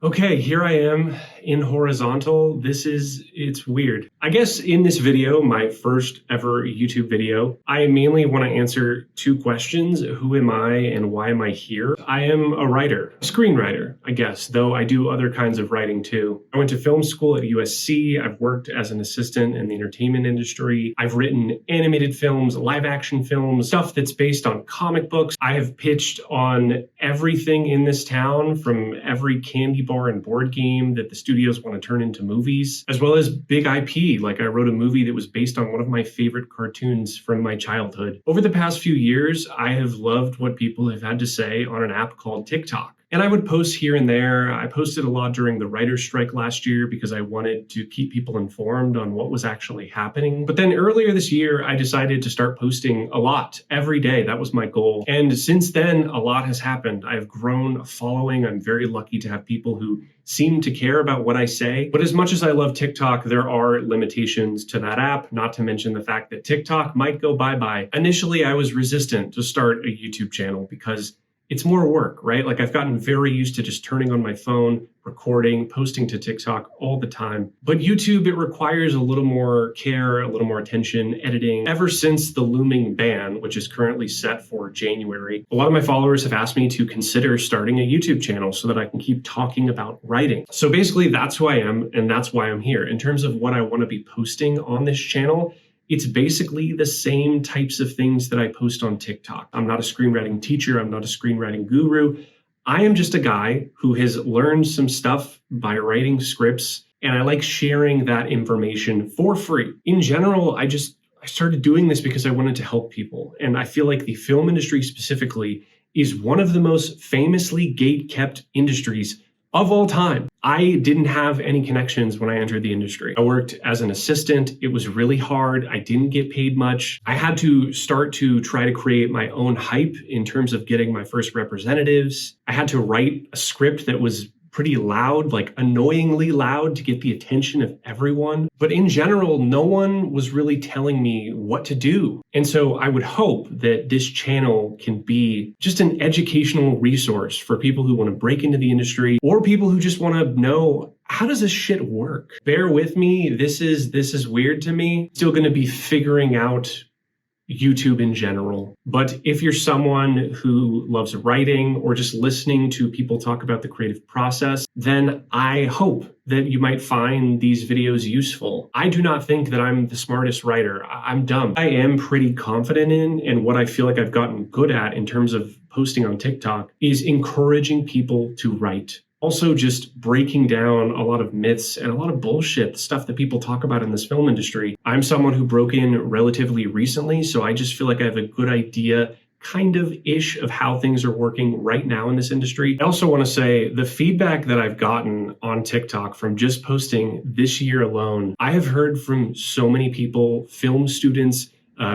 Okay, here I am in horizontal. It's weird. I guess in this video, my first ever YouTube video, I mainly want to answer two questions. Who am I and why am I here? I am a writer, a screenwriter, I guess, though I do other kinds of writing too. I went to film school at USC. I've worked as an assistant in the entertainment industry. I've written animated films, live action films, stuff that's based on comic books. I have pitched on everything in this town, from every candy bar and board game that the studios want to turn into movies, as well as big IP. Like I wrote a movie that was based on one of my favorite cartoons from my childhood. Over the past few years, I have loved what people have had to say on an app called TikTok. And I would post here and there. I posted a lot during the writer's strike last year because I wanted to keep people informed on what was actually happening. But then earlier this year, I decided to start posting a lot every day. That was my goal. And since then, a lot has happened. I have grown a following. I'm very lucky to have people who seem to care about what I say. But as much as I love TikTok, there are limitations to that app, not to mention the fact that TikTok might go bye-bye. Initially, I was resistant to start a YouTube channel because it's more work, right? Like I've gotten very used to just turning on my phone, recording, posting to TikTok all the time. But YouTube, it requires a little more care, a little more attention, editing. Ever since the looming ban, which is currently set for January, a lot of my followers have asked me to consider starting a YouTube channel so that I can keep talking about writing. So basically that's who I am, and that's why I'm here. In terms of what I want to be posting on this channel, it's basically the same types of things that I post on TikTok. I'm not a screenwriting teacher. I'm not a screenwriting guru. I am just a guy who has learned some stuff by writing scripts, and I like sharing that information for free. In general, I started doing this because I wanted to help people. And I feel like the film industry specifically is one of the most famously gate-kept industries of all time. I didn't have any connections when I entered the industry. I worked as an assistant. It was really hard. I didn't get paid much. I had to start to try to create my own hype in terms of getting my first representatives. I had to write a script that was pretty loud, like annoyingly loud, to get the attention of everyone. But in general, no one was really telling me what to do. And so I would hope that this channel can be just an educational resource for people who want to break into the industry or people who just want to know, how does this shit work? Bear with me. This is weird to me. Still going to be figuring out YouTube in general. But if you're someone who loves writing or just listening to people talk about the creative process, then I hope that you might find these videos useful. I do not think that I'm the smartest writer. I'm dumb. I am pretty confident in, and what I feel like I've gotten good at in terms of posting on TikTok is encouraging people to write. Also just breaking down a lot of myths and a lot of bullshit, stuff that people talk about in this film industry. I'm someone who broke in relatively recently, so I just feel like I have a good idea kind of ish of how things are working right now in this industry. I also want to say the feedback that I've gotten on TikTok from just posting this year alone, I have heard from so many people, film students,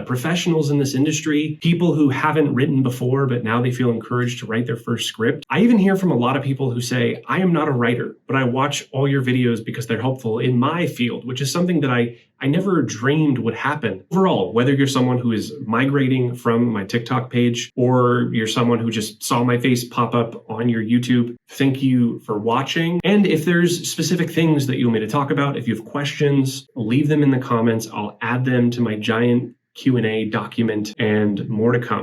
professionals in this industry, people who haven't written before, but now they feel encouraged to write their first script. I even hear from a lot of people who say, I am not a writer, but I watch all your videos because they're helpful in my field, which is something that I never dreamed would happen. Overall, whether you're someone who is migrating from my TikTok page or you're someone who just saw my face pop up on your YouTube, thank you for watching. And if there's specific things that you want me to talk about, if you have questions, leave them in the comments. I'll add them to my giant Q&A document, and more to come.